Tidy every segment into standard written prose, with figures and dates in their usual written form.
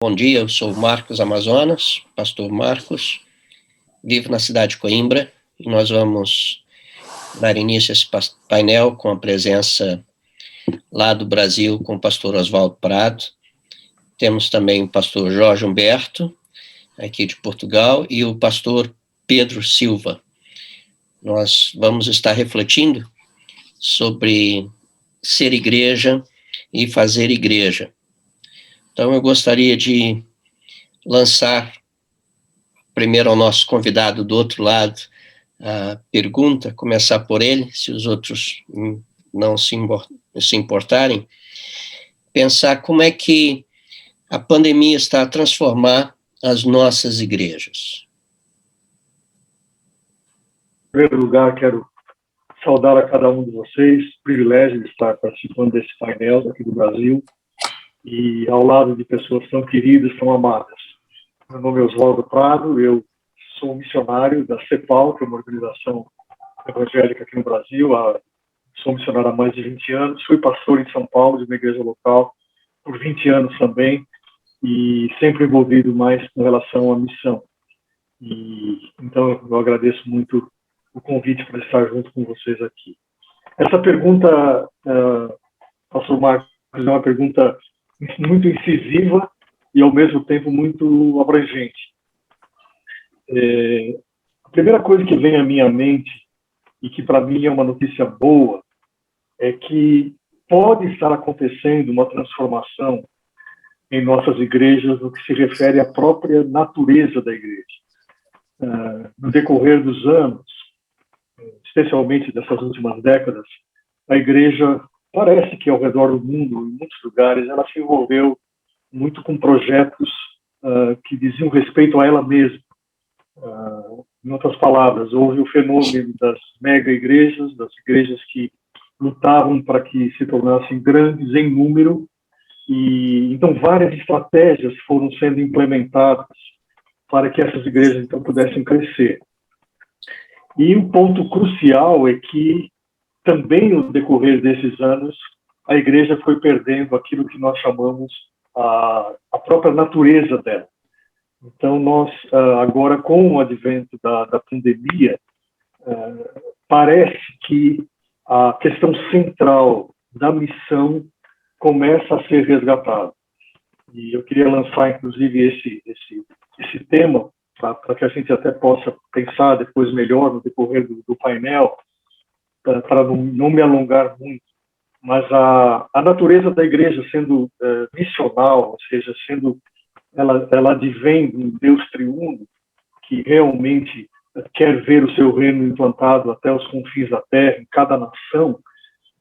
Bom dia, eu sou Marcos Amazonas, pastor Marcos, vivo na cidade de Coimbra, e nós vamos dar início a esse painel com a presença lá do Brasil com o pastor Oswaldo Prado. Temos também o pastor Jorge Humberto, aqui de Portugal, e o pastor Pedro Silva. Nós vamos estar refletindo sobre ser igreja e fazer igreja. Então, eu gostaria de lançar primeiro ao nosso convidado do outro lado a pergunta, começar por ele, se os outros não se importarem, pensar como é que a pandemia está a transformar as nossas igrejas. Em primeiro lugar, quero saudar a cada um de vocês, privilégio de estar participando desse painel aqui do Brasil e ao lado de pessoas tão queridas, tão amadas. Meu nome é Oswaldo Prado, eu sou missionário da CEPAL, que é uma organização evangélica aqui no Brasil, sou missionário há mais de 20 anos, fui pastor em São Paulo, de uma igreja local, por 20 anos também, e sempre envolvido mais com relação à missão. Então, eu agradeço muito o convite para estar junto com vocês aqui. Essa pergunta, pastor Marcos, é uma pergunta muito incisiva e, ao mesmo tempo, muito abrangente. A primeira coisa que vem à minha mente, e que para mim é uma notícia boa, é que pode estar acontecendo uma transformação em nossas igrejas no que se refere à própria natureza da igreja. No decorrer dos anos, especialmente dessas últimas décadas, a igreja parece que ao redor do mundo, em muitos lugares, ela se envolveu muito com projetos que diziam respeito a ela mesma. Em outras palavras, houve o fenômeno das mega-igrejas, das igrejas que lutavam para que se tornassem grandes em número, e então várias estratégias foram sendo implementadas para que essas igrejas então pudessem crescer. E um ponto crucial é que também no decorrer desses anos a igreja foi perdendo aquilo que nós chamamos a própria natureza dela. Então nós agora, com o advento da pandemia, parece que a questão central da missão começa a ser resgatada. E eu queria lançar, inclusive, esse tema, para que a gente até possa pensar depois melhor no decorrer do painel, para não me alongar muito, mas a natureza da igreja sendo missional, ou seja, ela advém de um Deus triuno, que realmente quer ver o seu reino implantado até os confins da terra, em cada nação.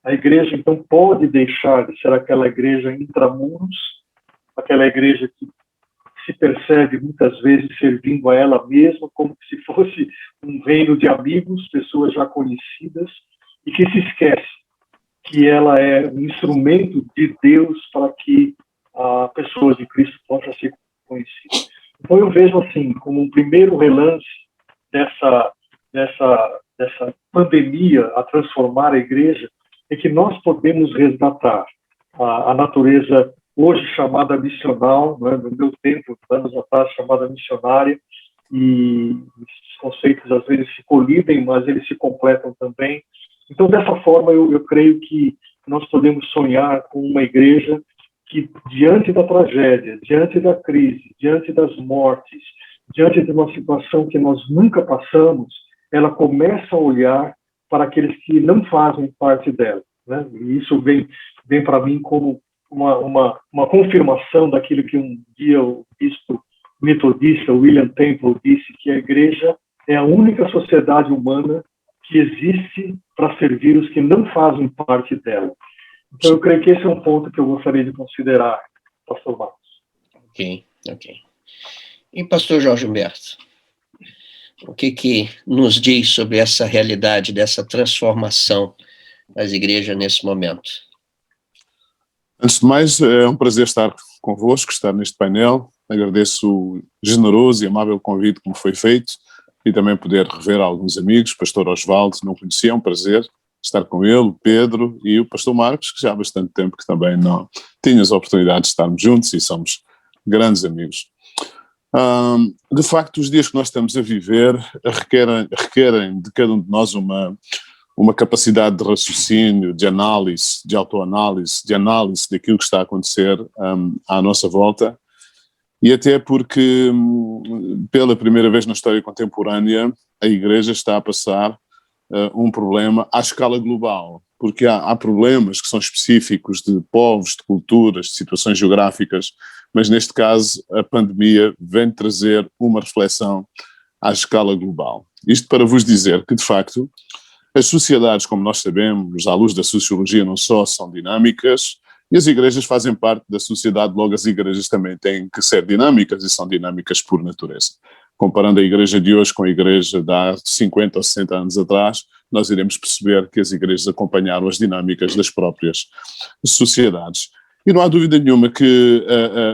A igreja, então, pode deixar de ser aquela igreja intramuros, aquela igreja que se percebe muitas vezes servindo a ela mesma, como se fosse um reino de amigos, pessoas já conhecidas, e que se esquece que ela é um instrumento de Deus para que a pessoa de Cristo possa ser conhecida. Então eu vejo assim, como um primeiro relance dessa pandemia a transformar a igreja, é que nós podemos resgatar a natureza hoje chamada missional, né, no meu tempo, anos atrás, chamada missionária, e os conceitos às vezes se colidem, mas eles se completam também. Então, dessa forma, eu creio que nós podemos sonhar com uma igreja que, diante da tragédia, diante da crise, diante das mortes, diante de uma situação que nós nunca passamos, ela começa a olhar para aqueles que não fazem parte dela, né? E isso vem para mim como uma confirmação daquilo que um dia o bispo metodista William Temple disse, que a igreja é a única sociedade humana que existe para servir os que não fazem parte dela. Então, eu creio que esse é um ponto que eu gostaria de considerar, pastor Marcos. Ok. E pastor Jorge Humberto, o que nos diz sobre essa realidade, dessa transformação das igrejas nesse momento? Antes de mais, é um prazer estar convosco, estar neste painel. Agradeço o generoso e amável convite que me foi feito e também poder rever alguns amigos. Pastor Oswaldo, não conhecia, é um prazer estar com ele, o Pedro e o pastor Marcos, que já há bastante tempo que também não tínhamos a oportunidade de estarmos juntos e somos grandes amigos. De facto, os dias que nós estamos a viver requerem de cada um de nós uma capacidade de raciocínio, de análise, de autoanálise, de análise daquilo que está a acontecer à nossa volta, e até porque, pela primeira vez na história contemporânea, a Igreja está a passar um problema à escala global, porque há problemas que são específicos de povos, de culturas, de situações geográficas, mas neste caso a pandemia vem trazer uma reflexão à escala global. Isto para vos dizer que, de facto, as sociedades, como nós sabemos, à luz da sociologia, não só são dinâmicas, e as igrejas fazem parte da sociedade, logo as igrejas também têm que ser dinâmicas e são dinâmicas por natureza. Comparando a igreja de hoje com a igreja de há 50 ou 60 anos atrás, nós iremos perceber que as igrejas acompanharam as dinâmicas das próprias sociedades. E não há dúvida nenhuma que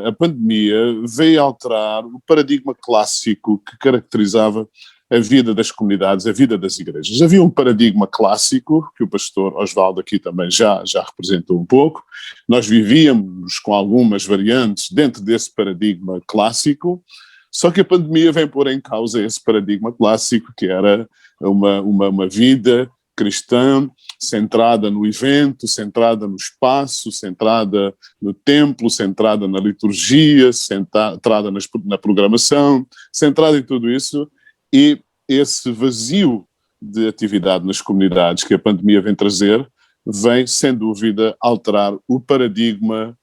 a pandemia veio alterar o paradigma clássico que caracterizava a vida das comunidades, a vida das igrejas. Havia um paradigma clássico, que o pastor Osvaldo aqui também já representou um pouco. Nós vivíamos com algumas variantes dentro desse paradigma clássico, só que a pandemia vem pôr em causa esse paradigma clássico, que era uma vida cristã centrada no evento, centrada no espaço, centrada no templo, centrada na liturgia, centrada na programação, centrada em tudo isso. E esse vazio de atividade nas comunidades que a pandemia vem trazer, vem, sem dúvida, alterar o paradigma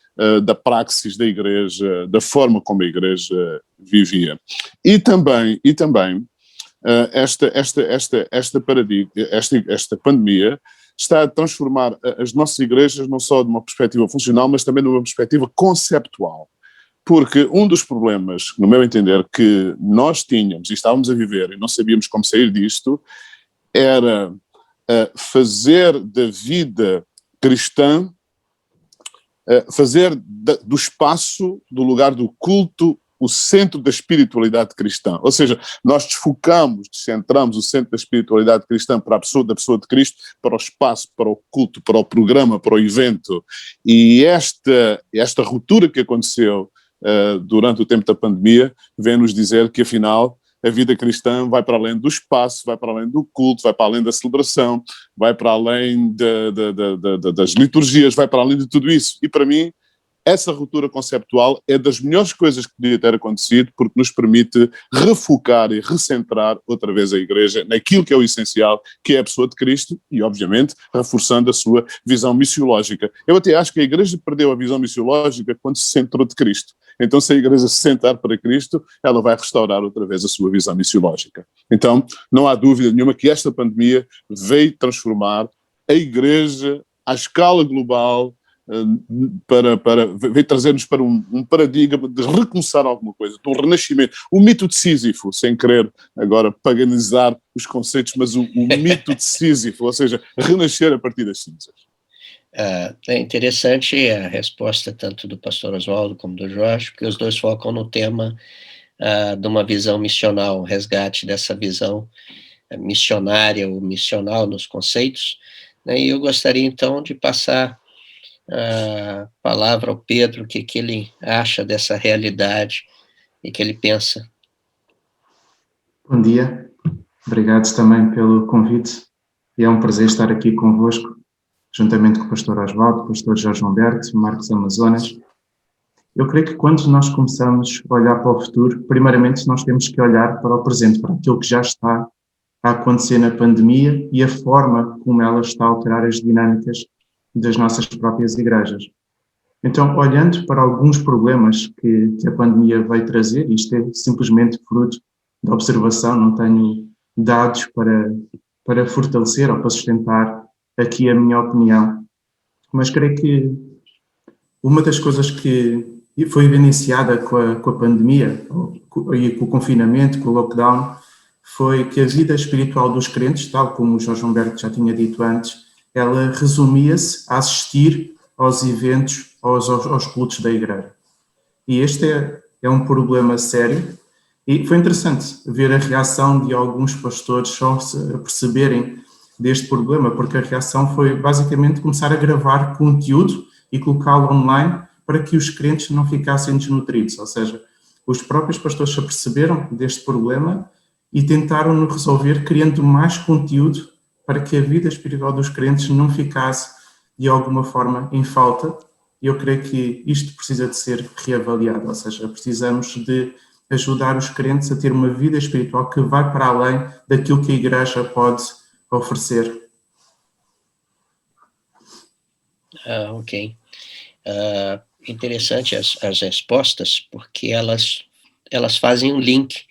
da praxis da Igreja, da forma como a Igreja vivia. E também esta pandemia está a transformar as nossas igrejas não só de uma perspectiva funcional, mas também de uma perspectiva conceptual. Porque um dos problemas, no meu entender, que nós tínhamos e estávamos a viver e não sabíamos como sair disto, era fazer da vida cristã, fazer do espaço, do lugar do culto, o centro da espiritualidade cristã. Ou seja, nós descentramos o centro da espiritualidade cristã para da pessoa de Cristo, para o espaço, para o culto, para o programa, para o evento. E esta ruptura que aconteceu durante o tempo da pandemia, vem-nos dizer que, afinal, a vida cristã vai para além do espaço, vai para além do culto, vai para além da celebração, vai para além das liturgias, vai para além de tudo isso. E, para mim, essa ruptura conceptual é das melhores coisas que podia ter acontecido, porque nos permite refocar e recentrar outra vez a Igreja naquilo que é o essencial, que é a pessoa de Cristo e, obviamente, reforçando a sua visão missiológica. Eu até acho que a Igreja perdeu a visão missiológica quando se centrou de Cristo. Então, se a Igreja se sentar para Cristo, ela vai restaurar outra vez a sua visão missiológica. Então, não há dúvida nenhuma que esta pandemia veio transformar a Igreja à escala global, veio trazer-nos para um paradigma de recomeçar alguma coisa, de um renascimento. O mito de Sísifo, sem querer agora paganizar os conceitos, mas o mito de Sísifo, ou seja, renascer a partir das cinzas. É interessante a resposta tanto do pastor Osvaldo como do Jorge, porque os dois focam no tema de uma visão missional, o resgate dessa visão missionária ou missional nos conceitos, né? E eu gostaria então de passar a palavra ao Pedro, o que ele acha dessa realidade e que ele pensa. Bom dia, obrigado também pelo convite, e é um prazer estar aqui convosco, juntamente com o pastor Osvaldo, o pastor Jorge Humberto, Marcos Amazonas. Eu creio que quando nós começamos a olhar para o futuro, primeiramente nós temos que olhar para o presente, para aquilo que já está a acontecer na pandemia e a forma como ela está a alterar as dinâmicas das nossas próprias igrejas. Então, olhando para alguns problemas que a pandemia veio trazer, isto é simplesmente fruto da observação, não tenho dados para fortalecer ou para sustentar aqui a minha opinião, mas creio que uma das coisas que foi evidenciada com a pandemia e com o confinamento, com o lockdown, foi que a vida espiritual dos crentes, tal como o Jorge Humberto já tinha dito antes, ela resumia-se a assistir aos eventos, aos cultos da igreja. E este é um problema sério, e foi interessante ver a reação de alguns pastores só a perceberem deste problema, porque a reação foi basicamente começar a gravar conteúdo e colocá-lo online para que os crentes não ficassem desnutridos, ou seja, os próprios pastores se aperceberam deste problema e tentaram resolver criando mais conteúdo para que a vida espiritual dos crentes não ficasse de alguma forma em falta. E eu creio que isto precisa de ser reavaliado, ou seja, precisamos de ajudar os crentes a ter uma vida espiritual que vai para além daquilo que a igreja pode oferecer. Ok. Interessante as respostas, porque elas fazem um link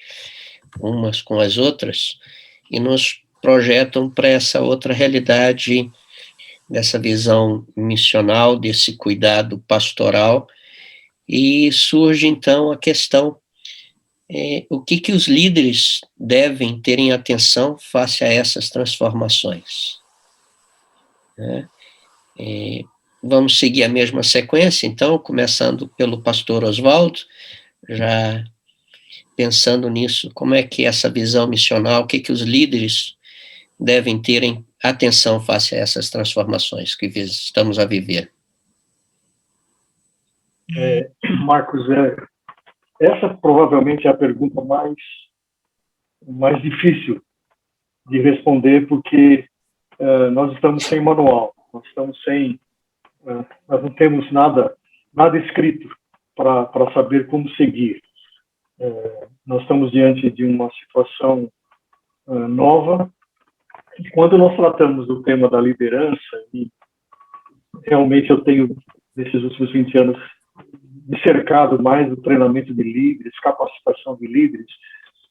umas com as outras e nos projetam para essa outra realidade, dessa visão missional, desse cuidado pastoral, e surge então a questão, o que os líderes devem ter em atenção face a essas transformações, né? Vamos seguir a mesma sequência, então, começando pelo pastor Oswaldo, já pensando nisso, como é que essa visão missional, o que os líderes devem ter em atenção face a essas transformações que estamos a viver? Marcos, essa provavelmente é a pergunta mais difícil de responder, porque nós estamos sem manual, nós não temos nada escrito para saber como seguir. Nós estamos diante de uma situação nova, e quando nós tratamos do tema da liderança, e realmente eu tenho, nesses últimos 20 anos, me cercado mais do treinamento de líderes, capacitação de líderes,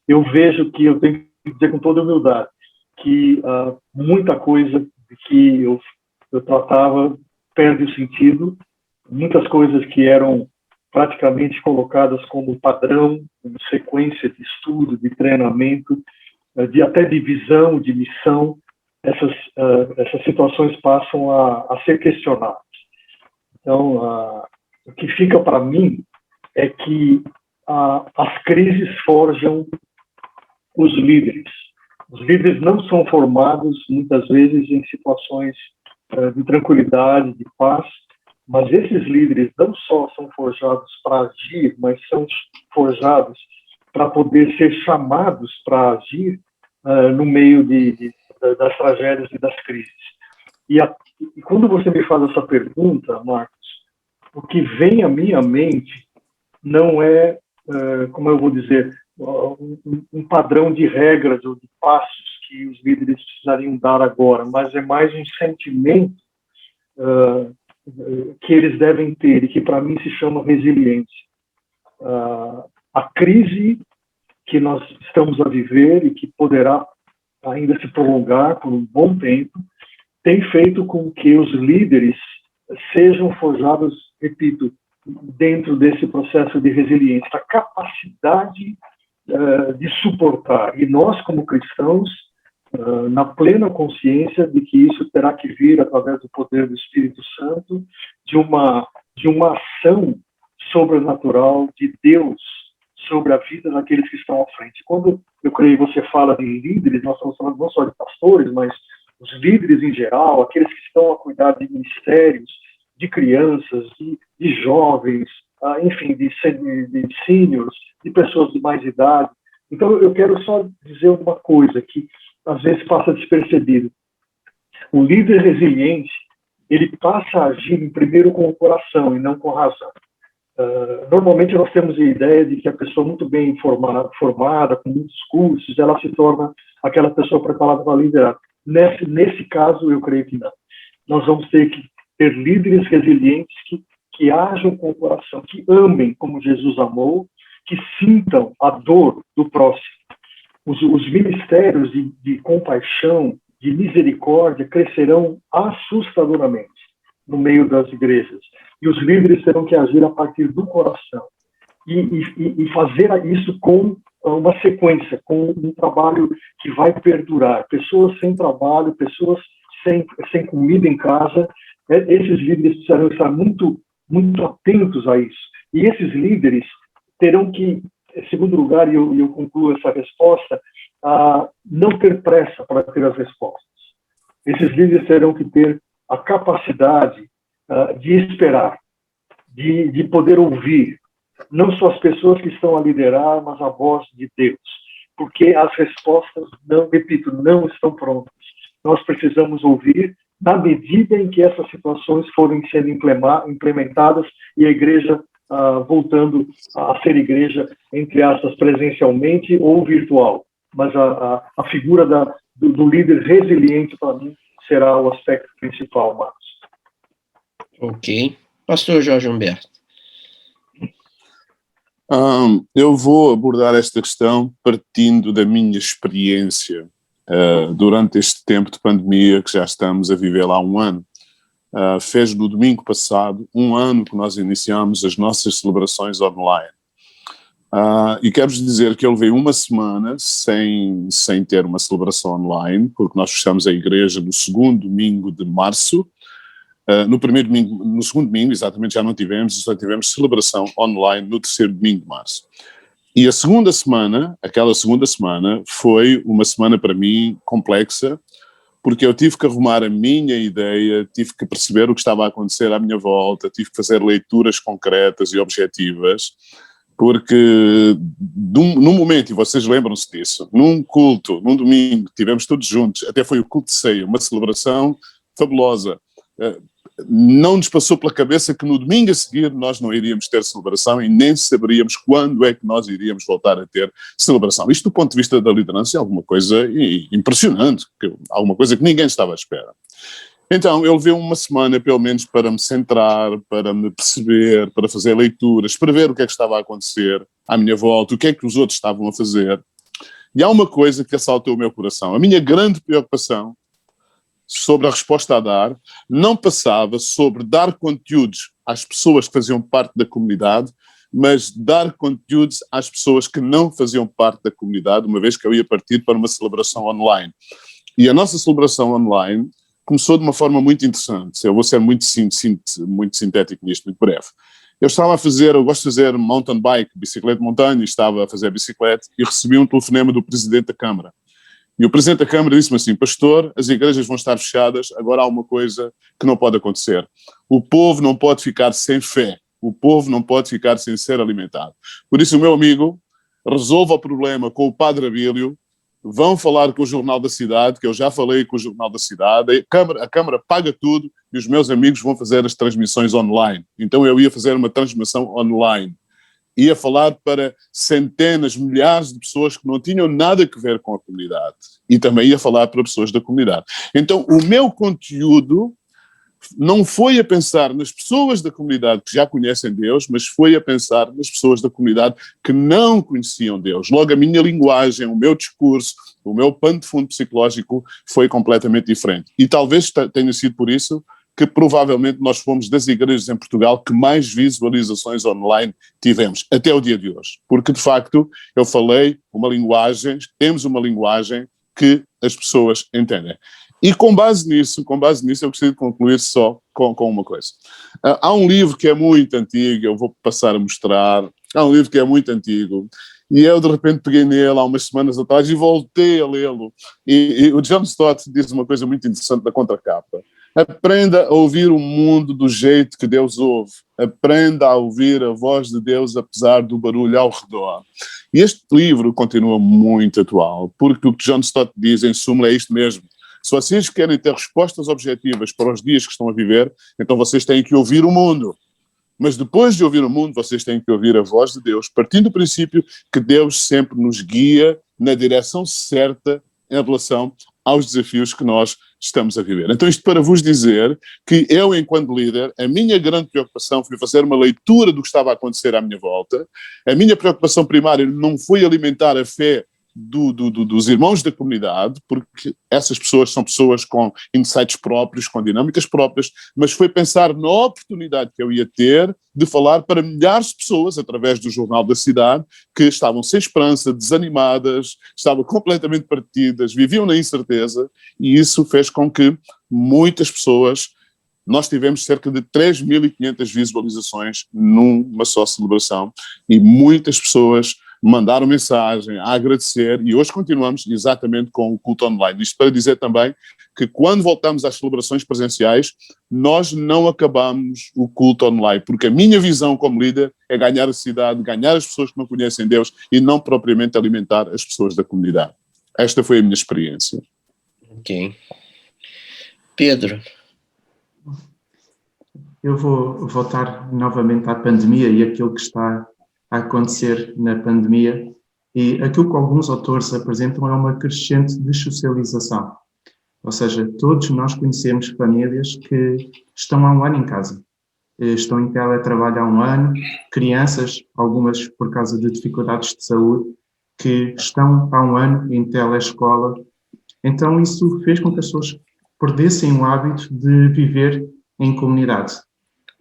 eu vejo que eu tenho que dizer com toda humildade que muita coisa que eu tratava perde o sentido, muitas coisas que eram praticamente colocadas como padrão, como sequência de estudo, de treinamento, até de visão, de missão, essas situações passam a ser questionadas. Então, o que fica para mim é que as crises forjam os líderes. Os líderes não são formados, muitas vezes, em situações de tranquilidade, de paz, mas esses líderes não só são forjados para agir, mas são forjados para poder ser chamados para agir no meio das tragédias e das crises. E quando você me faz essa pergunta, Marcos, o que vem à minha mente não é, como eu vou dizer, um padrão de regras ou de passos que os líderes precisariam dar agora, mas é mais um sentimento que eles devem ter, e que para mim se chama resiliência. A crise que nós estamos a viver e que poderá ainda se prolongar por um bom tempo, tem feito com que os líderes sejam forjados, repito, dentro desse processo de resiliência, a capacidade de suportar. E nós, como cristãos, na plena consciência de que isso terá que vir através do poder do Espírito Santo, de uma ação sobrenatural de Deus sobre a vida daqueles que estão à frente. Quando eu creio você fala de líderes, nós estamos falando não só de pastores, mas os líderes em geral, aqueles que estão a cuidar de ministérios, de crianças, de jovens, enfim, de seniors, de pessoas de mais idade. Então, eu quero só dizer uma coisa que às vezes passa despercebido. O líder resiliente, ele passa a agir em primeiro com o coração e não com a razão. Normalmente nós temos a ideia de que a pessoa muito bem formada, com muitos cursos, ela se torna aquela pessoa preparada para liderar. Nesse caso, eu creio que não. Nós vamos ter que ter líderes resilientes que ajam com o coração, que amem como Jesus amou, que sintam a dor do próximo. Os ministérios de compaixão, de misericórdia, crescerão assustadoramente no meio das igrejas. E os líderes terão que agir a partir do coração. E fazer isso com uma sequência, com um trabalho que vai perdurar. Pessoas sem trabalho, pessoas sem comida em casa, esses líderes precisarão estar muito, muito atentos a isso. E esses líderes terão que, em segundo lugar, e eu concluo essa resposta, não ter pressa para ter as respostas. Esses líderes terão que ter a capacidade de esperar. de poder ouvir, não só as pessoas que estão a liderar, mas a voz de Deus, porque as respostas, não, repito, não estão prontas. Nós precisamos ouvir na medida em que essas situações forem sendo implementadas e a igreja voltando a ser igreja, entre aspas, presencialmente ou virtual. Mas a figura do líder resiliente, para mim, será o aspecto principal, Marcos. Ok. Pastor Jorge Humberto. Eu vou abordar esta questão partindo da minha experiência durante este tempo de pandemia que já estamos a viver lá há um ano. Fez no domingo passado um ano que nós iniciamos as nossas celebrações online. E quero-vos dizer que eu levei uma semana sem ter uma celebração online, porque nós fechamos a igreja no segundo domingo de março. No segundo domingo, exatamente, já não tivemos, só tivemos celebração online no terceiro domingo de março. E aquela segunda semana, foi uma semana para mim complexa, porque eu tive que arrumar a minha ideia, tive que perceber o que estava a acontecer à minha volta, tive que fazer leituras concretas e objetivas, porque num momento, e vocês lembram-se disso, num culto, num domingo, tivemos todos juntos, até foi o culto de ceia, uma celebração fabulosa. Não nos passou pela cabeça que no domingo a seguir nós não iríamos ter celebração e nem saberíamos quando é que nós iríamos voltar a ter celebração. Isto do ponto de vista da liderança é alguma coisa impressionante, alguma coisa que ninguém estava à espera. Então eu levei uma semana pelo menos para me centrar, para me perceber, para fazer leituras, para ver o que é que estava a acontecer à minha volta, o que é que os outros estavam a fazer. E há uma coisa que assaltou o meu coração. A minha grande preocupação sobre a resposta a dar, não passava sobre dar conteúdos às pessoas que faziam parte da comunidade, mas dar conteúdos às pessoas que não faziam parte da comunidade, uma vez que eu ia partir para uma celebração online. E a nossa celebração online começou de uma forma muito interessante. Eu vou ser muito sintético nisto, muito breve. Eu gosto de fazer mountain bike, bicicleta de montanha, estava a fazer bicicleta e recebi um telefonema do Presidente da Câmara. E o Presidente da Câmara disse-me assim: pastor, as igrejas vão estar fechadas, agora há uma coisa que não pode acontecer. O povo não pode ficar sem fé, o povo não pode ficar sem ser alimentado. Por isso, o meu amigo, resolva o problema com o Padre Abílio, vão falar com o Jornal da Cidade, que eu já falei com o Jornal da Cidade, a Câmara paga tudo e os meus amigos vão fazer as transmissões online. Então eu ia fazer uma transmissão online. Ia falar para centenas, milhares de pessoas que não tinham nada a ver com a comunidade. E também ia falar para pessoas da comunidade. Então, o meu conteúdo não foi a pensar nas pessoas da comunidade que já conhecem Deus, mas foi a pensar nas pessoas da comunidade que não conheciam Deus. Logo, a minha linguagem, o meu discurso, o meu pano de fundo psicológico foi completamente diferente. E talvez tenha sido por isso que provavelmente nós fomos das igrejas em Portugal que mais visualizações online tivemos, até o dia de hoje. Porque, de facto, eu falei temos uma linguagem que as pessoas entendem. E com base nisso, eu gostaria de concluir só com uma coisa. Há um livro que é muito antigo, eu vou passar a mostrar, há um livro que é muito antigo, e eu de repente peguei nele há umas semanas atrás e voltei a lê-lo. E o John Stott diz uma coisa muito interessante na contracapa. Aprenda a ouvir o mundo do jeito que Deus ouve. Aprenda a ouvir a voz de Deus apesar do barulho ao redor. E este livro continua muito atual, porque o que John Stott diz, em suma, é isto mesmo. Se vocês querem ter respostas objetivas para os dias que estão a viver, então vocês têm que ouvir o mundo. Mas depois de ouvir o mundo, vocês têm que ouvir a voz de Deus, partindo do princípio que Deus sempre nos guia na direção certa em relação aos desafios que nós estamos a viver. Então isto para vos dizer que eu, enquanto líder, a minha grande preocupação foi fazer uma leitura do que estava a acontecer à minha volta. A minha preocupação primária não foi alimentar a fé dos irmãos da comunidade, porque essas pessoas são pessoas com insights próprios, com dinâmicas próprias, mas foi pensar na oportunidade que eu ia ter de falar para milhares de pessoas, através do Jornal da Cidade, que estavam sem esperança, desanimadas, estavam completamente partidas, viviam na incerteza, e isso fez com que muitas pessoas... Nós tivemos cerca de 3.500 visualizações numa só celebração, e muitas pessoas mandaram mensagem, a agradecer, e hoje continuamos exatamente com o culto online. Isto para dizer também que quando voltamos às celebrações presenciais, nós não acabamos o culto online, porque a minha visão como líder é ganhar a cidade, ganhar as pessoas que não conhecem Deus e não propriamente alimentar as pessoas da comunidade. Esta foi a minha experiência. Ok. Pedro. Eu vou voltar novamente à pandemia e aquilo que está a acontecer na pandemia, e aquilo que alguns autores apresentam é uma crescente dessocialização. Ou seja, todos nós conhecemos famílias que estão há um ano em casa, estão em teletrabalho há um ano, crianças, algumas por causa de dificuldades de saúde, que estão há um ano em teleescola. Então isso fez com que as pessoas perdessem o hábito de viver em comunidade.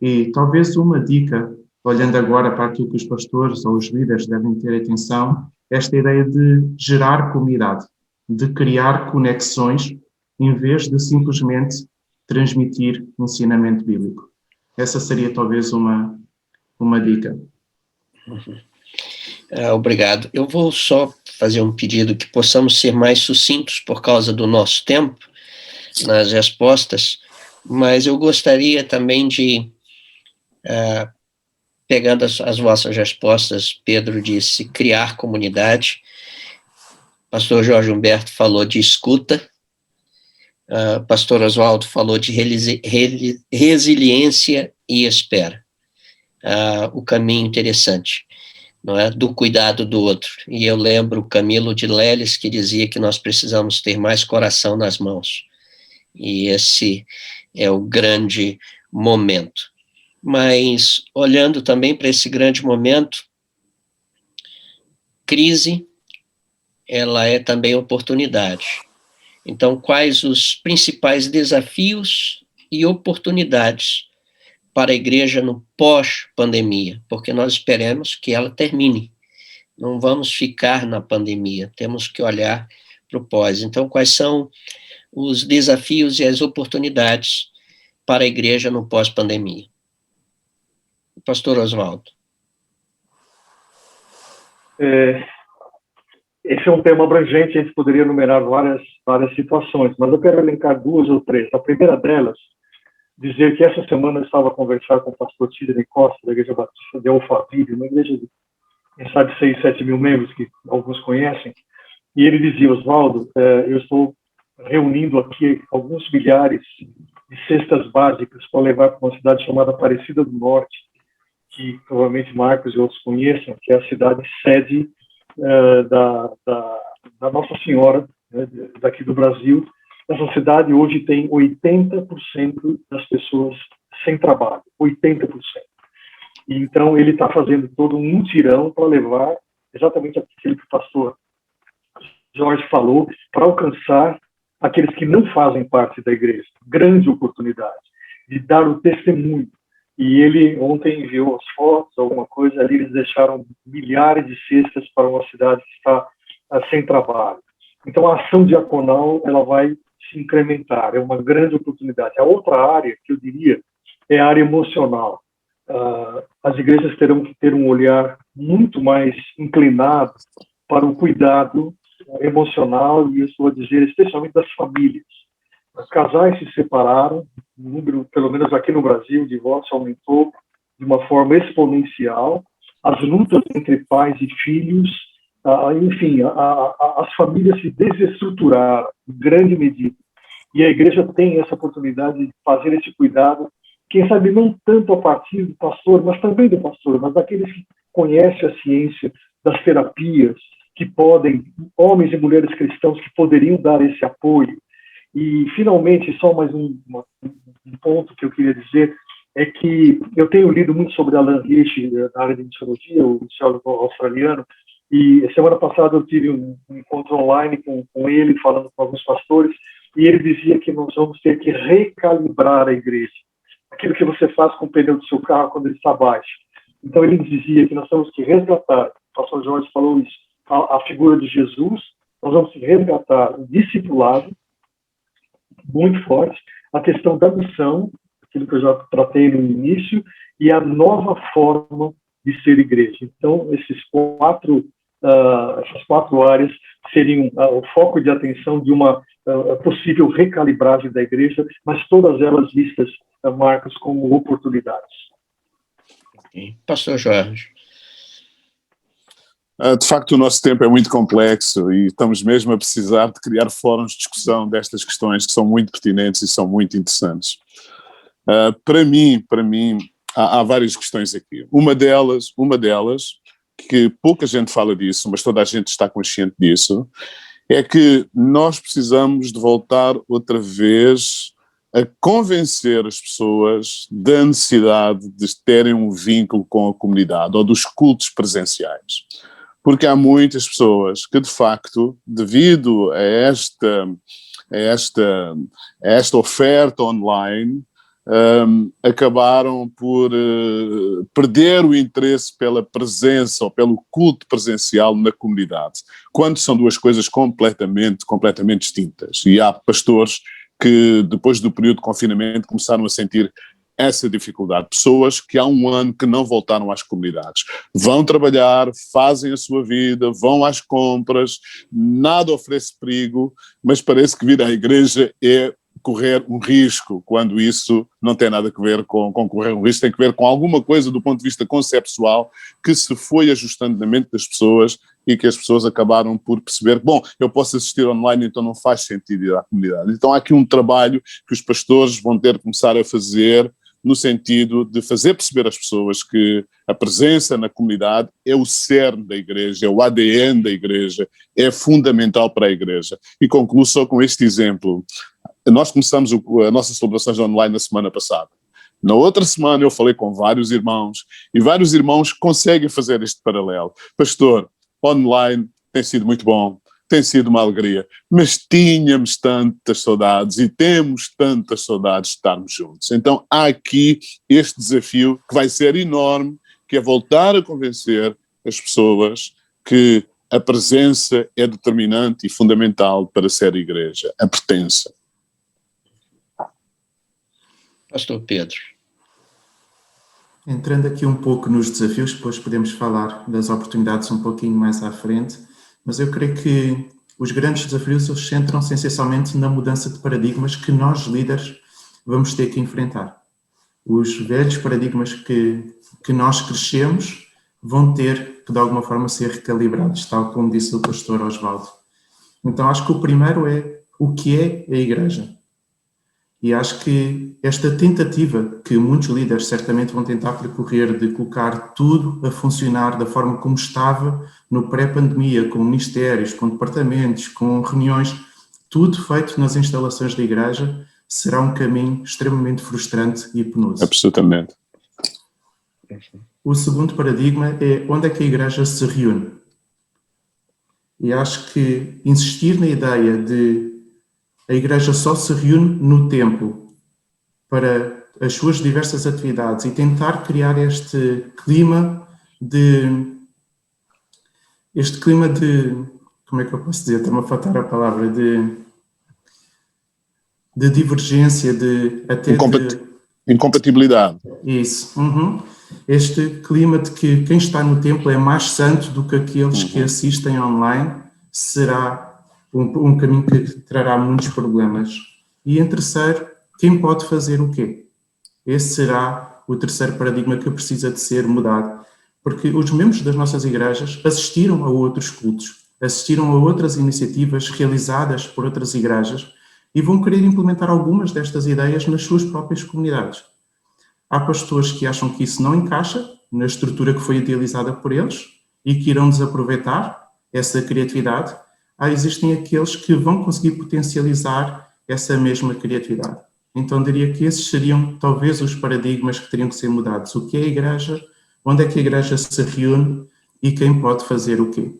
E talvez uma dica, olhando agora para aquilo que os pastores ou os líderes devem ter atenção, esta ideia de gerar comunidade, de criar conexões, em vez de simplesmente transmitir ensinamento bíblico. Essa seria talvez uma dica. Obrigado. Eu vou só fazer um pedido que possamos ser mais sucintos por causa do nosso tempo nas respostas, mas eu gostaria também de, pegando as vossas respostas, Pedro disse criar comunidade, pastor Jorge Humberto falou de escuta, pastor Oswaldo falou de resiliência e espera. O caminho interessante, não é? Do cuidado do outro. E eu lembro Camilo de Leles, que dizia que nós precisamos ter mais coração nas mãos. E esse é o grande momento. Mas, olhando também para esse grande momento, crise, ela é também oportunidade. Então, quais os principais desafios e oportunidades para a igreja no pós-pandemia? Porque nós esperamos que ela termine. Não vamos ficar na pandemia, temos que olhar para o pós. Então, quais são os desafios e as oportunidades para a igreja no pós-pandemia? Pastor Oswaldo. Esse é um tema abrangente, a gente poderia enumerar várias situações, mas eu quero elencar duas ou três. A primeira delas, dizer que essa semana eu estava a conversar com o pastor Sidney Costa, da Igreja Batista de Alphaville, uma igreja de, quem sabe, 6, 7 mil membros, que alguns conhecem, e ele dizia: Oswaldo, eu estou reunindo aqui alguns milhares de cestas básicas para levar para uma cidade chamada Aparecida do Norte, que provavelmente Marcos e outros conheçam, que é a cidade sede da Nossa Senhora, né, daqui do Brasil. Essa cidade hoje tem 80% das pessoas sem trabalho, 80%. E então ele está fazendo todo um mutirão para levar exatamente aquilo que o pastor Jorge falou, para alcançar aqueles que não fazem parte da igreja. Grande oportunidade de dar o testemunho. E ele ontem enviou as fotos, alguma coisa, ali eles deixaram milhares de cestas para uma cidade que está sem trabalho. Então a ação diaconal, ela vai se incrementar, é uma grande oportunidade. A outra área, que eu diria, é a área emocional. As igrejas terão que ter um olhar muito mais inclinado para o cuidado emocional, e eu estou a dizer especialmente das famílias. Os casais se separaram, o número, pelo menos aqui no Brasil, de divórcio aumentou de uma forma exponencial, as lutas entre pais e filhos, enfim, as famílias se desestruturaram em grande medida. E a igreja tem essa oportunidade de fazer esse cuidado, quem sabe não tanto a partir do pastor, mas também do pastor, mas daqueles que conhecem a ciência das terapias, que podem, homens e mulheres cristãos que poderiam dar esse apoio. E, finalmente, só mais um ponto que eu queria dizer, é que eu tenho lido muito sobre Alan Hirsch, na área de missiologia, o missiólogo australiano, e semana passada eu tive um encontro online com ele, falando com alguns pastores, e ele dizia que nós vamos ter que recalibrar a igreja. Aquilo que você faz com o pneu do seu carro quando ele está baixo. Então, ele dizia que nós temos que resgatar, o pastor Jorge falou isso, a figura de Jesus, nós vamos resgatar o discipulado, muito forte, a questão da missão, aquilo que eu já tratei no início, e a nova forma de ser igreja. Então, esses 4 essas 4 áreas seriam o foco de atenção de uma possível recalibragem da igreja, mas todas elas vistas, Marcos, como oportunidades. Pastor Jorge. De facto, o nosso tempo é muito complexo e estamos mesmo a precisar de criar fóruns de discussão destas questões que são muito pertinentes e são muito interessantes. Para mim, há várias questões aqui. Uma delas, que pouca gente fala disso, mas toda a gente está consciente disso, é que nós precisamos de voltar outra vez a convencer as pessoas da necessidade de terem um vínculo com a comunidade ou dos cultos presenciais. Porque há muitas pessoas que, de facto, devido a esta oferta online, acabaram por perder o interesse pela presença ou pelo culto presencial na comunidade, quando são duas coisas completamente distintas. E há pastores que, depois do período de confinamento, começaram a sentir essa dificuldade. Pessoas que há um ano que não voltaram às comunidades. Vão trabalhar, fazem a sua vida, vão às compras, nada oferece perigo, mas parece que vir à igreja é correr um risco, quando isso não tem nada a ver com correr um risco, tem que ver com alguma coisa do ponto de vista conceptual que se foi ajustando na mente das pessoas e que as pessoas acabaram por perceber, bom, eu posso assistir online, então não faz sentido ir à comunidade. Então há aqui um trabalho que os pastores vão ter que começar a fazer no sentido de fazer perceber às pessoas que a presença na comunidade é o cerne da igreja, é o ADN da igreja, é fundamental para a igreja. E concluo só com este exemplo. Nós começamos as nossas celebrações online na semana passada. Na outra semana eu falei com vários irmãos e vários irmãos conseguem fazer este paralelo. Pastor, online tem sido muito bom, tem sido uma alegria, mas tínhamos tantas saudades e temos tantas saudades de estarmos juntos. Então há aqui este desafio que vai ser enorme, que é voltar a convencer as pessoas que a presença é determinante e fundamental para ser igreja, a pertença. Pastor Pedro. Entrando aqui um pouco nos desafios, depois podemos falar das oportunidades um pouquinho mais à frente, mas eu creio que os grandes desafios eles centram-se essencialmente na mudança de paradigmas que nós, líderes, vamos ter que enfrentar. Os velhos paradigmas que nós crescemos vão ter que, de alguma forma, ser recalibrados, tal como disse o pastor Osvaldo. Então, acho que o primeiro é o que é a igreja. E acho que esta tentativa que muitos líderes certamente vão tentar percorrer de colocar tudo a funcionar da forma como estava no pré-pandemia, com ministérios, com departamentos, com reuniões, tudo feito nas instalações da igreja, será um caminho extremamente frustrante e penoso. Absolutamente. O segundo paradigma é onde é que a igreja se reúne. E acho que insistir na ideia de a igreja só se reúne no templo para as suas diversas atividades e tentar criar este clima de, como é que eu posso dizer, está-me a faltar a palavra, de divergência, incompatibilidade. Isso. Este clima de que quem está no templo é mais santo do que aqueles que assistem online será um caminho que trará muitos problemas. E em terceiro, quem pode fazer o quê? Esse será o terceiro paradigma que precisa de ser mudado. Porque os membros das nossas igrejas assistiram a outros cultos, assistiram a outras iniciativas realizadas por outras igrejas e vão querer implementar algumas destas ideias nas suas próprias comunidades. Há pastores que acham que isso não encaixa na estrutura que foi idealizada por eles e que irão desaproveitar essa criatividade. Existem aqueles que vão conseguir potencializar essa mesma criatividade. Então, diria que esses seriam, talvez, os paradigmas que teriam que ser mudados. O que é a igreja? Onde é que a igreja se reúne? E quem pode fazer o quê?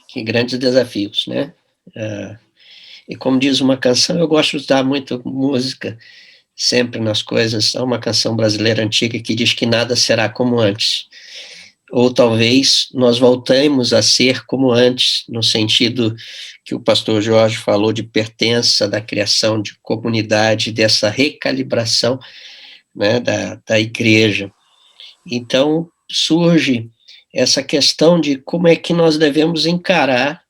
Que grandes desafios, né? E como diz uma canção, eu gosto de usar muito música sempre nas coisas. Há uma canção brasileira antiga que diz que nada será como antes. Ou talvez nós voltemos a ser como antes, no sentido que o pastor Jorge falou de pertença, da criação de comunidade, dessa recalibração, né, da igreja. Então, surge essa questão de como é que nós devemos encarar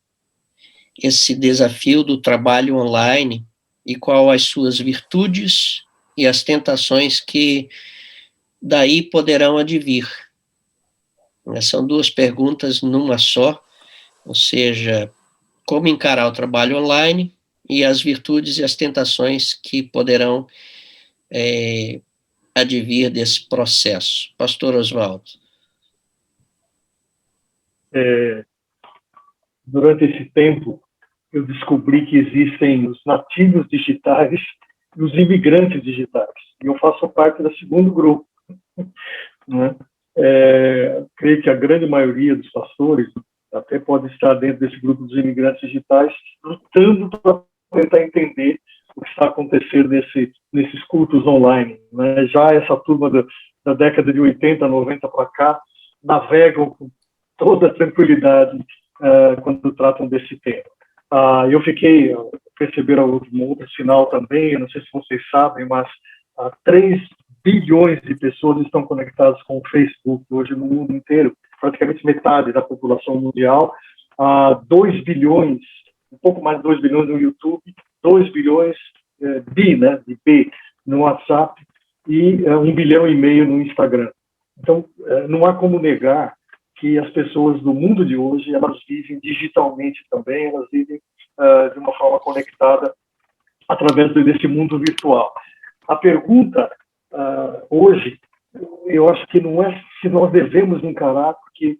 esse desafio do trabalho online e qual as suas virtudes e as tentações que daí poderão advir. São duas perguntas numa só, ou seja, como encarar o trabalho online e as virtudes e as tentações que poderão advir desse processo. Pastor Oswaldo. Durante esse tempo, eu descobri que existem os nativos digitais e os imigrantes digitais. E eu faço parte do segundo grupo. Né? Creio que a grande maioria dos pastores até pode estar dentro desse grupo dos imigrantes digitais, lutando para tentar entender o que está acontecendo nesses cultos online. Né? Já essa turma da década de 80, 90 para cá, navegam com toda a tranquilidade quando tratam desse tema. Eu perceberam um outro sinal também, não sei se vocês sabem, mas 3 bilhões de pessoas estão conectadas com o Facebook hoje no mundo inteiro, praticamente metade da população mundial, 2 bilhões, um pouco mais de 2 bilhões no YouTube, 2 bilhões de B no WhatsApp e 1,5 bilhão no Instagram. Então, não há como negar que as pessoas do mundo de hoje, elas vivem digitalmente também, elas vivem de uma forma conectada através desse mundo virtual. A pergunta hoje, eu acho que não é se nós devemos encarar, porque,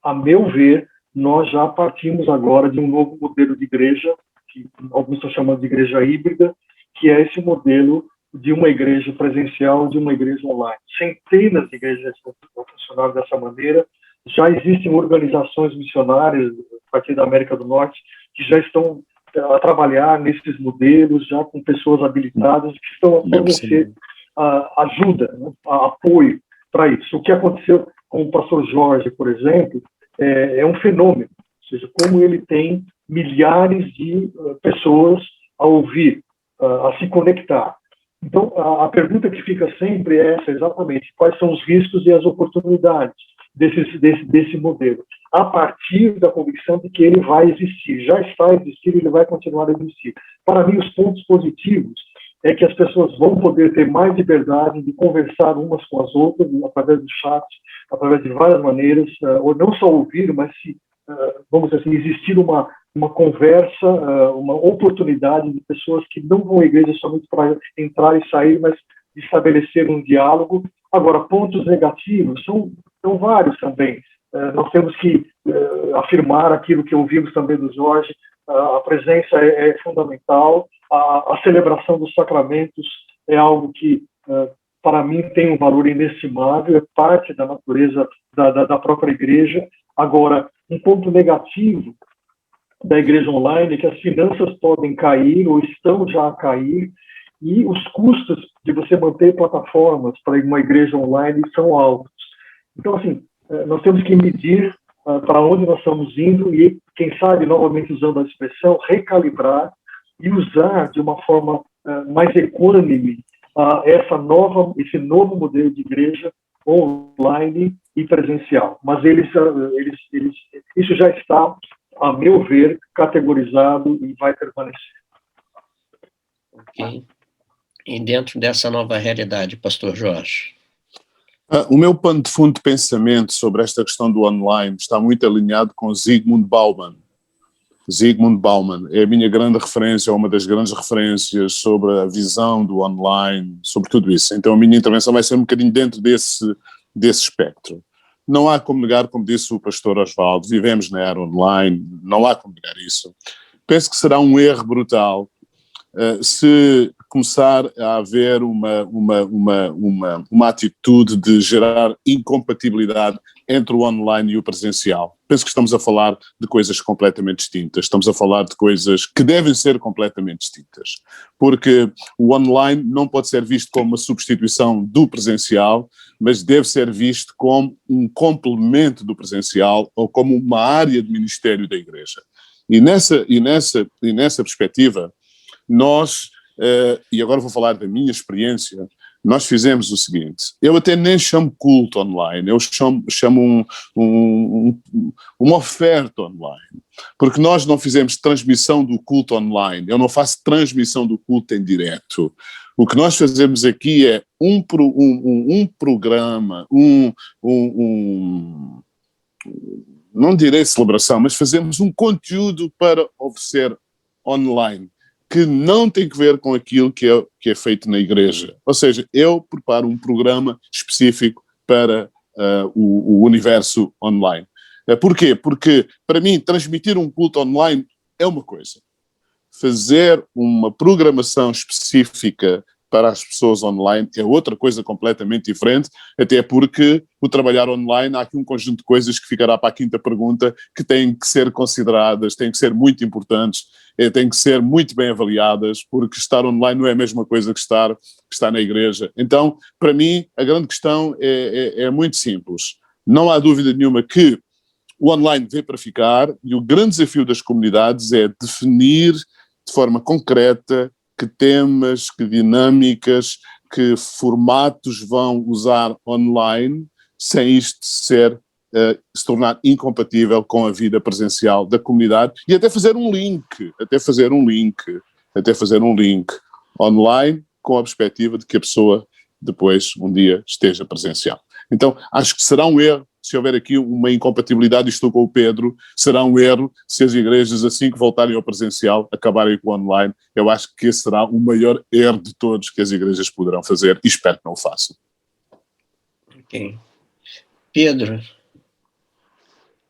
a meu ver, nós já partimos agora de um novo modelo de igreja, que alguns estão chamando de igreja híbrida, que é esse modelo de uma igreja presencial e de uma igreja online. Centenas de igrejas estão funcionando dessa maneira. Já existem organizações missionárias a partir da América do Norte que já estão a trabalhar nesses modelos, já com pessoas habilitadas que estão a fornecer ajuda, né, apoio para isso. O que aconteceu com o pastor Jorge, por exemplo, é um fenômeno, ou seja, como ele tem milhares de pessoas a ouvir, a se conectar. Então, a pergunta que fica sempre é essa, exatamente, quais são os riscos e as oportunidades desse modelo, a partir da convicção de que ele vai existir, já está existindo e ele vai continuar a existir. Para mim, os pontos positivos é que as pessoas vão poder ter mais liberdade de conversar umas com as outras, através do chat, através de várias maneiras, ou não só ouvir, mas vamos dizer assim, existir uma conversa, uma oportunidade de pessoas que não vão à igreja somente para entrar e sair, mas de estabelecer um diálogo. Agora, pontos negativos são vários também. Nós temos que afirmar aquilo que ouvimos também do Jorge, a presença é fundamental, a celebração dos sacramentos é algo que, para mim, tem um valor inestimável, é parte da natureza da própria igreja. Agora, um ponto negativo da igreja online é que as finanças podem cair ou estão já a cair, e os custos de você manter plataformas para uma igreja online são altos. Então, assim, nós temos que medir para onde nós estamos indo e, quem sabe, novamente usando a expressão, recalibrar e usar de uma forma mais equânime esse novo modelo de igreja online e presencial. Mas isso já está, a meu ver, categorizado e vai permanecer. Ok. E dentro dessa nova realidade, pastor Jorge? O meu pano de fundo de pensamento sobre esta questão do online está muito alinhado com Zygmunt Bauman. Zygmunt Bauman é a minha grande referência, uma das grandes referências sobre a visão do online, sobre tudo isso. Então a minha intervenção vai ser um bocadinho dentro desse espectro. Não há como negar, como disse o pastor Oswaldo, vivemos na era online, não há como negar isso. Penso que será um erro brutal se começar a haver uma atitude de gerar incompatibilidade entre o online e o presencial. Penso que estamos a falar de coisas completamente distintas, estamos a falar de coisas que devem ser completamente distintas, porque o online não pode ser visto como uma substituição do presencial, mas deve ser visto como um complemento do presencial ou como uma área de ministério da Igreja. E nessa perspectiva, nós, e agora vou falar da minha experiência, nós fizemos o seguinte, eu até nem chamo culto online, eu chamo uma oferta online, porque nós não fizemos transmissão do culto online, eu não faço transmissão do culto em direto. O que nós fazemos aqui é um programa, não direi celebração, mas fazemos um conteúdo para oferecer online, que não tem que ver com aquilo que é feito na igreja. Ou seja, eu preparo um programa específico para o universo online. Porquê? Porque, para mim, transmitir um culto online é uma coisa. Fazer uma programação específica para as pessoas online é outra coisa completamente diferente, até porque o trabalhar online, há aqui um conjunto de coisas que ficará para a quinta pergunta, que têm que ser consideradas, têm que ser muito importantes, têm que ser muito bem avaliadas, porque estar online não é a mesma coisa que estar na igreja. Então, para mim, a grande questão é muito simples. Não há dúvida nenhuma que o online veio para ficar, e o grande desafio das comunidades é definir de forma concreta que temas, que dinâmicas, que formatos vão usar online, sem isto se tornar incompatível com a vida presencial da comunidade, e até fazer um link online com a perspectiva de que a pessoa depois, um dia, esteja presencial. Então, acho que será um erro se houver aqui uma incompatibilidade, estou com o Pedro, será um erro se as igrejas, assim que voltarem ao presencial, acabarem com o online. Eu acho que esse será o maior erro de todos que as igrejas poderão fazer, e espero que não o façam. Ok. Pedro.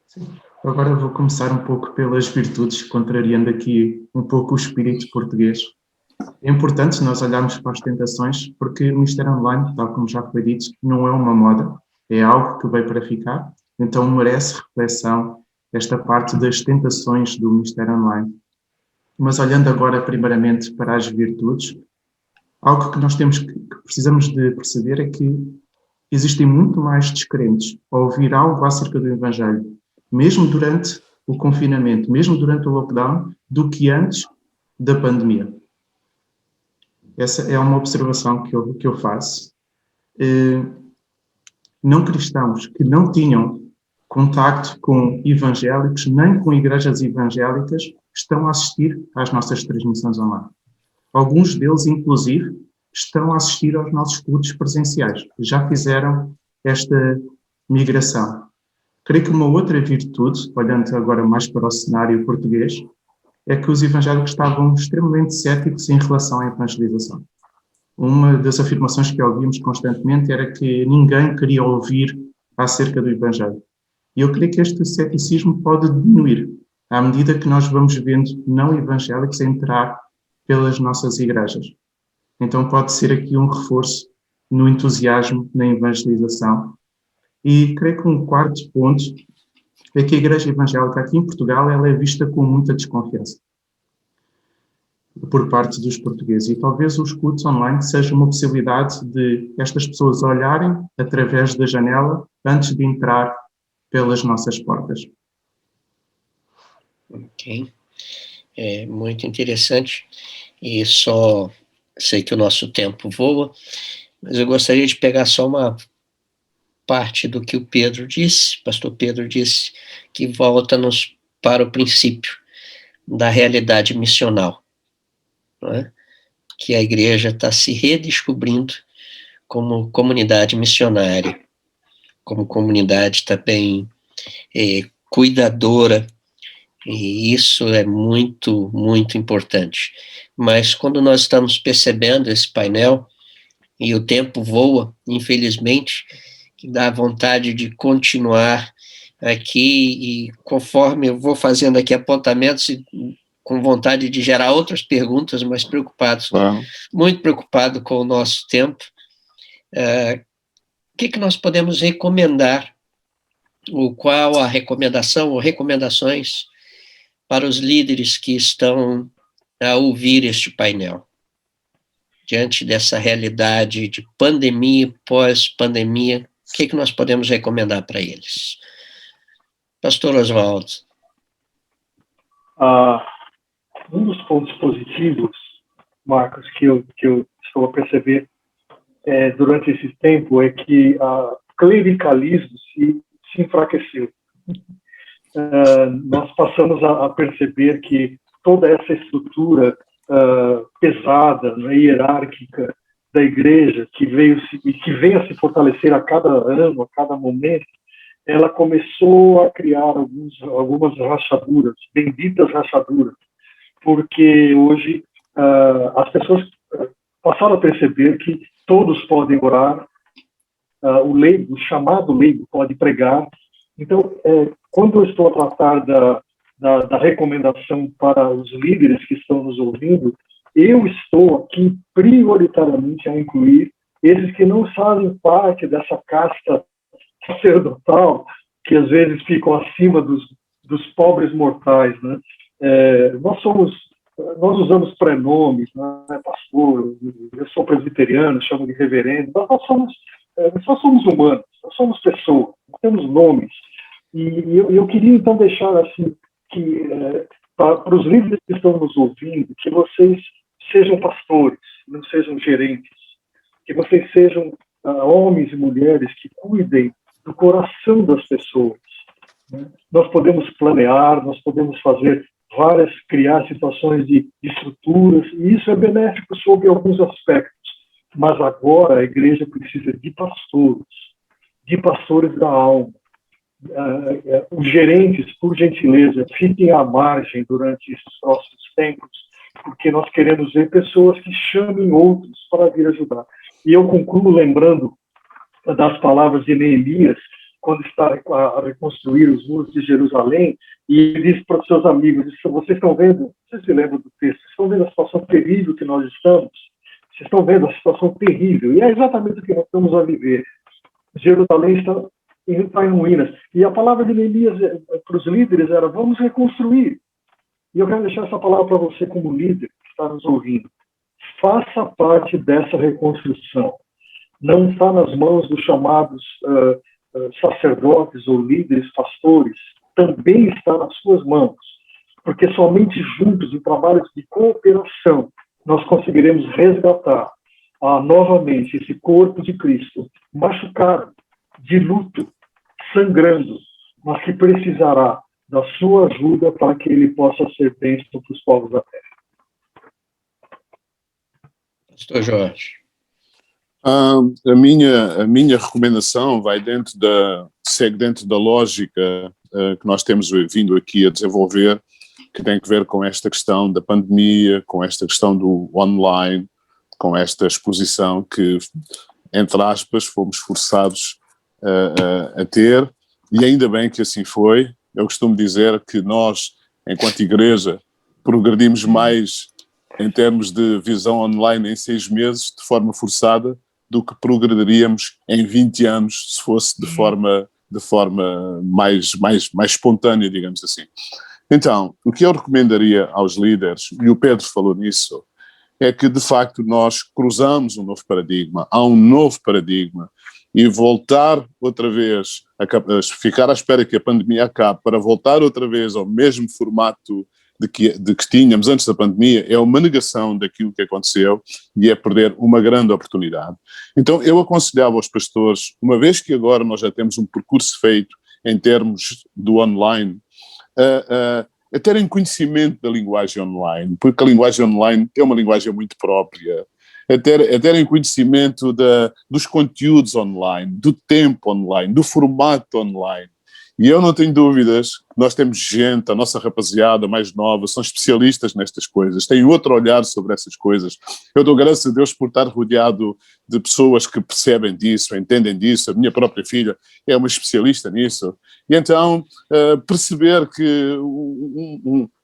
Sim. Agora vou começar um pouco pelas virtudes, contrariando aqui um pouco o espírito português. É importante nós olharmos para as tentações, porque o Ministério Online, tal como já foi dito, não é uma moda, é algo que veio para ficar, então merece reflexão esta parte das tentações do Ministério Online. Mas olhando agora primeiramente para as virtudes, algo que nós que precisamos de perceber é que existem muito mais descrentes ao ouvir algo acerca do Evangelho, mesmo durante o confinamento, mesmo durante o lockdown, do que antes da pandemia. Essa é uma observação que eu faço. Não cristãos que não tinham contacto com evangélicos, nem com igrejas evangélicas, estão a assistir às nossas transmissões online. Alguns deles, inclusive, estão a assistir aos nossos cultos presenciais. Já fizeram esta migração. Creio que uma outra virtude, olhando agora mais para o cenário português, é que os evangélicos estavam extremamente céticos em relação à evangelização. Uma das afirmações que ouvimos constantemente era que ninguém queria ouvir acerca do Evangelho. E eu creio que este ceticismo pode diminuir à medida que nós vamos vendo não evangélicos entrar pelas nossas igrejas. Então pode ser aqui um reforço no entusiasmo na evangelização. E creio que um quarto ponto é que a igreja evangélica aqui em Portugal ela é vista com muita desconfiança por parte dos portugueses, e talvez os cultos online sejam uma possibilidade de estas pessoas olharem através da janela antes de entrar pelas nossas portas. Ok. É muito interessante, e só sei que o nosso tempo voa, mas eu gostaria de pegar só uma parte do que o Pedro disse, pastor Pedro disse, que volta-nos para o princípio da realidade missional, não é? Que a igreja está se redescobrindo como comunidade missionária, como comunidade também cuidadora, e isso é muito, muito importante. Mas quando nós estamos percebendo esse painel, e o tempo voa, infelizmente, que dá vontade de continuar aqui, e conforme eu vou fazendo aqui apontamentos, com vontade de gerar outras perguntas, mas muito preocupado com o nosso tempo, o que nós podemos recomendar, ou qual a recomendação ou recomendações para os líderes que estão a ouvir este painel, diante dessa realidade de pandemia, pós-pandemia, o que nós podemos recomendar para eles? Pastor Oswaldo. Um dos pontos positivos, Marcos, que eu estou a perceber durante esse tempo é que o clericalismo se enfraqueceu. Nós passamos a perceber que toda essa estrutura pesada, né, hierárquica da igreja, que vem a se fortalecer a cada ano, a cada momento, ela começou a criar algumas rachaduras, benditas rachaduras, porque hoje as pessoas passaram a perceber que todos podem orar, o chamado leigo pode pregar. Então, quando eu estou a tratar da recomendação para os líderes que estão nos ouvindo, eu estou aqui prioritariamente a incluir esses que não fazem parte dessa casta sacerdotal, que às vezes ficam acima dos pobres mortais, né? Nós usamos prenomes, né? Pastor, eu sou presbiteriano, chamo de reverendo, nós somos humanos, nós somos pessoas, nós temos nomes. E eu queria então deixar assim, que para os líderes que estão nos ouvindo, que vocês sejam pastores, não sejam gerentes, que vocês sejam homens e mulheres que cuidem do coração das pessoas, né? Nós podemos planear, nós podemos criar situações de estruturas, e isso é benéfico sob alguns aspectos, mas agora a igreja precisa de pastores da alma. Os gerentes, por gentileza, fiquem à margem durante esses próximos tempos, porque nós queremos ver pessoas que chamem outros para vir ajudar. E eu concluo lembrando das palavras de Neemias, quando está a reconstruir os muros de Jerusalém, e ele diz para os seus amigos: vocês estão vendo, vocês se lembram do texto, vocês estão vendo a situação terrível que nós estamos? Vocês estão vendo a situação terrível? E é exatamente o que nós estamos a viver. Jerusalém está em ruínas. E a palavra de Neemias para os líderes era: vamos reconstruir. E eu quero deixar essa palavra para você como líder que está nos ouvindo. Faça parte dessa reconstrução. Não está nas mãos dos chamados sacerdotes ou líderes, pastores. Também está nas suas mãos. Porque somente juntos, em trabalhos de cooperação, nós conseguiremos resgatar novamente esse corpo de Cristo, machucado, de luto, sangrando, mas que precisará da sua ajuda para que ele possa ser bênção para os povos da terra. Pastor Jorge. A minha recomendação segue dentro da lógica que nós temos vindo aqui a desenvolver, que tem que ver com esta questão da pandemia, com esta questão do online, com esta exposição que, entre aspas, fomos forçados a ter, e ainda bem que assim foi. Eu costumo dizer que nós, enquanto igreja, progredimos mais em termos de visão online em 6 meses, de forma forçada, do que progrediríamos em 20 anos, se fosse de forma mais espontânea, digamos assim. Então, o que eu recomendaria aos líderes, e o Pedro falou nisso, é que, de facto, nós cruzamos um novo paradigma, há um novo paradigma, e voltar outra vez, ficar à espera que a pandemia acabe para voltar outra vez ao mesmo formato de que tínhamos antes da pandemia, é uma negação daquilo que aconteceu e é perder uma grande oportunidade. Então eu aconselhava aos pastores, uma vez que agora nós já temos um percurso feito em termos do online, a terem conhecimento da linguagem online, porque a linguagem online é uma linguagem muito própria, a terem conhecimento dos conteúdos online, do tempo online, do formato online. E eu não tenho dúvidas que nós temos gente, a nossa rapaziada mais nova, são especialistas nestas coisas, têm outro olhar sobre essas coisas. Eu dou graças a Deus por estar rodeado de pessoas que percebem disso, entendem disso. A minha própria filha é uma especialista nisso. E então, perceber que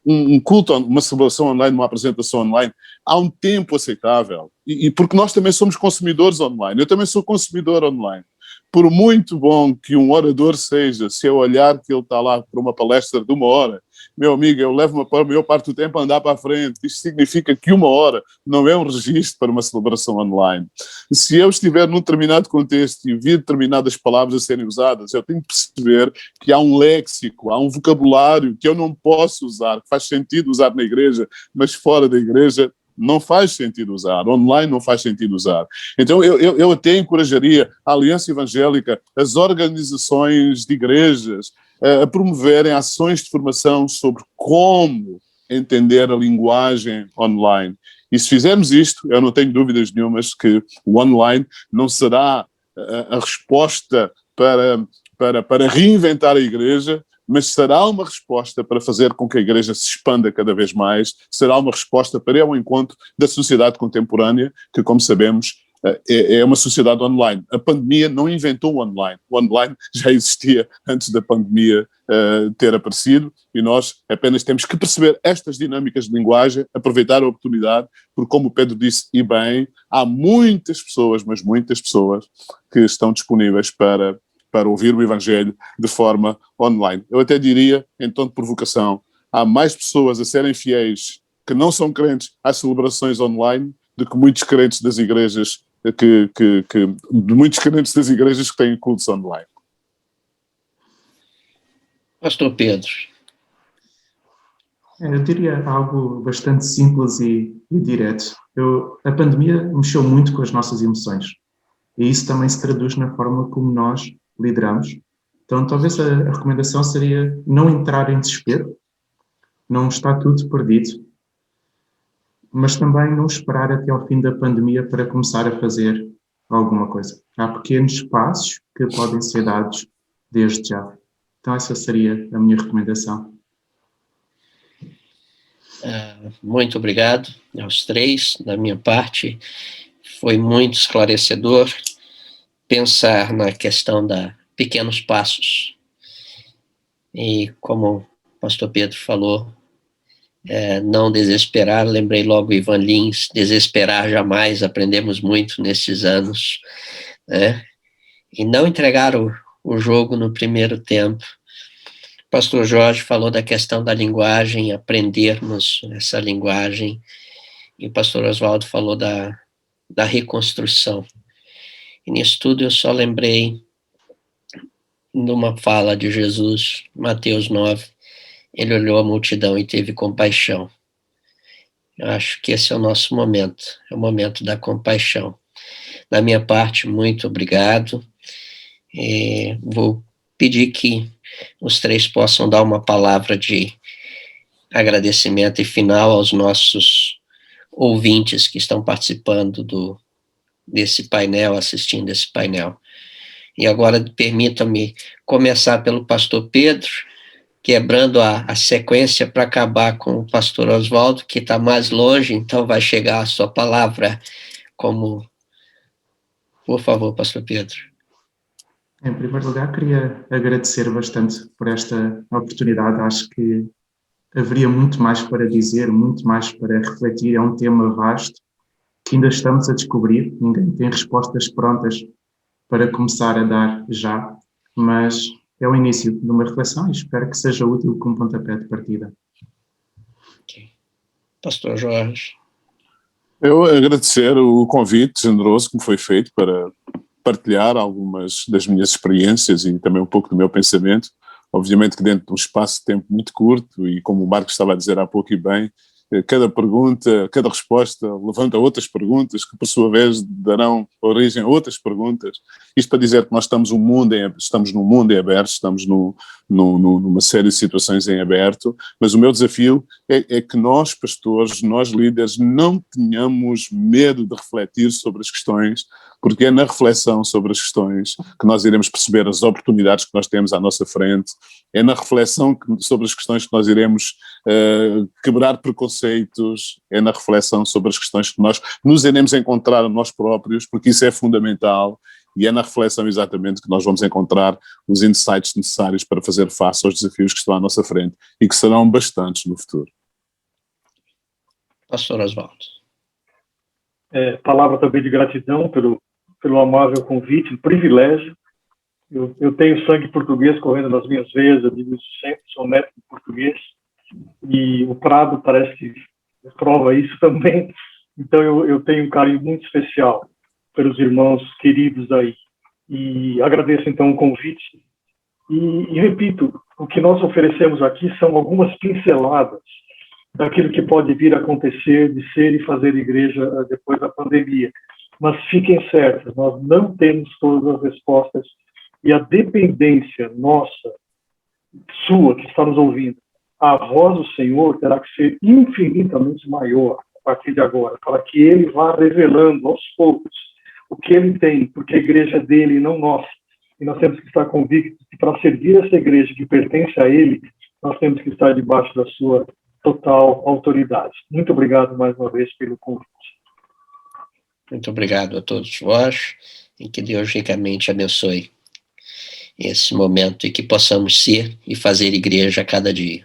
um culto, uma celebração online, uma apresentação online, há um tempo aceitável. E porque nós também somos consumidores online. Eu também sou consumidor online. Por muito bom que um orador seja, se eu olhar que ele está lá para uma palestra de 1 hora, meu amigo, eu levo a maior parte do tempo a andar para a frente. Isto significa que 1 hora não é um registro para uma celebração online. Se eu estiver num determinado contexto e vir determinadas palavras a serem usadas, eu tenho que perceber que há um léxico, há um vocabulário que eu não posso usar, que faz sentido usar na igreja, mas fora da igreja não faz sentido usar, online não faz sentido usar. Então eu até encorajaria a Aliança Evangélica, as organizações de igrejas, a promoverem ações de formação sobre como entender a linguagem online. E se fizermos isto, eu não tenho dúvidas nenhumas que o online não será a resposta para reinventar a igreja, mas será uma resposta para fazer com que a igreja se expanda cada vez mais, será uma resposta para ir ao encontro da sociedade contemporânea, que, como sabemos, é uma sociedade online. A pandemia não inventou o online. O online já existia antes da pandemia ter aparecido, e nós apenas temos que perceber estas dinâmicas de linguagem, aproveitar a oportunidade, porque, como o Pedro disse, e bem, há muitas pessoas, mas muitas pessoas, que estão disponíveis para ouvir o Evangelho de forma online. Eu até diria, em tom de provocação, há mais pessoas a serem fiéis que não são crentes às celebrações online do que muitos crentes das igrejas muitos crentes das igrejas que têm cultos online. Pastor Pedro. Eu diria algo bastante simples e direto. A pandemia mexeu muito com as nossas emoções, e isso também se traduz na forma como nós lideramos. Então, talvez a recomendação seria não entrar em desespero, não está tudo perdido, mas também não esperar até ao fim da pandemia para começar a fazer alguma coisa. Há pequenos passos que podem ser dados desde já. Então, essa seria a minha recomendação. Muito obrigado aos três. Da minha parte, foi muito esclarecedor pensar na questão da pequenos passos. E como o pastor Pedro falou, não desesperar, lembrei logo Ivan Lins, desesperar jamais, aprendemos muito nesses anos, né? E não entregar o jogo no primeiro tempo. O pastor Jorge falou da questão da linguagem, aprendermos essa linguagem, e o pastor Oswaldo falou da reconstrução. E nisso tudo eu só lembrei numa fala de Jesus, Mateus 9, ele olhou a multidão e teve compaixão. Eu acho que esse é o nosso momento, é o momento da compaixão. Da minha parte, muito obrigado. Vou pedir que os três possam dar uma palavra de agradecimento e final aos nossos ouvintes que estão participando desse painel, assistindo esse painel. E agora permitam-me começar pelo pastor Pedro, quebrando a sequência para acabar com o pastor Oswaldo, que está mais longe, então vai chegar a sua palavra como... Por favor, pastor Pedro. Em primeiro lugar, queria agradecer bastante por esta oportunidade. Acho que haveria muito mais para dizer, muito mais para refletir. É um tema vasto que ainda estamos a descobrir. Ninguém tem respostas prontas para começar a dar já, mas é o início de uma reflexão e espero que seja útil como pontapé de partida. Okay. Pastor Jorge. Eu agradecer o convite generoso que me foi feito para partilhar algumas das minhas experiências e também um pouco do meu pensamento. Obviamente que dentro de um espaço de tempo muito curto, e como o Marcos estava a dizer há pouco e bem, cada pergunta, cada resposta levanta outras perguntas que, por sua vez, darão origem a outras perguntas. Isto para dizer que nós estamos num mundo em aberto, estamos numa série de situações em aberto, mas o meu desafio é que nós, pastores, nós líderes, não tenhamos medo de refletir sobre as questões, porque é na reflexão sobre as questões que nós iremos perceber as oportunidades que nós temos à nossa frente, é na reflexão sobre as questões que nós iremos quebrar preconceitos, é na reflexão sobre as questões que nós nos iremos encontrar a nós próprios, porque isso é fundamental, e é na reflexão exatamente que nós vamos encontrar os insights necessários para fazer face aos desafios que estão à nossa frente e que serão bastantes no futuro. Pastor Oswaldo. Palavra também de gratidão pelo amável convite, um privilégio. Eu tenho sangue português correndo nas minhas veias, eu digo isso sempre, sou neto de português, e o Prado parece que prova isso também. Então eu tenho um carinho muito especial pelos irmãos queridos aí. E agradeço então o convite. E repito, o que nós oferecemos aqui são algumas pinceladas daquilo que pode vir a acontecer, de ser e fazer igreja depois da pandemia. Mas fiquem certos, nós não temos todas as respostas e a dependência nossa, sua, que está nos ouvindo, a voz do Senhor terá que ser infinitamente maior a partir de agora, para que Ele vá revelando aos poucos o que Ele tem, porque a igreja é dele e não nossa. E nós temos que estar convictos que para servir essa igreja que pertence a Ele, nós temos que estar debaixo da sua total autoridade. Muito obrigado mais uma vez pelo convite. Muito obrigado a todos vós e que Deus ricamente abençoe esse momento e que possamos ser e fazer igreja a cada dia.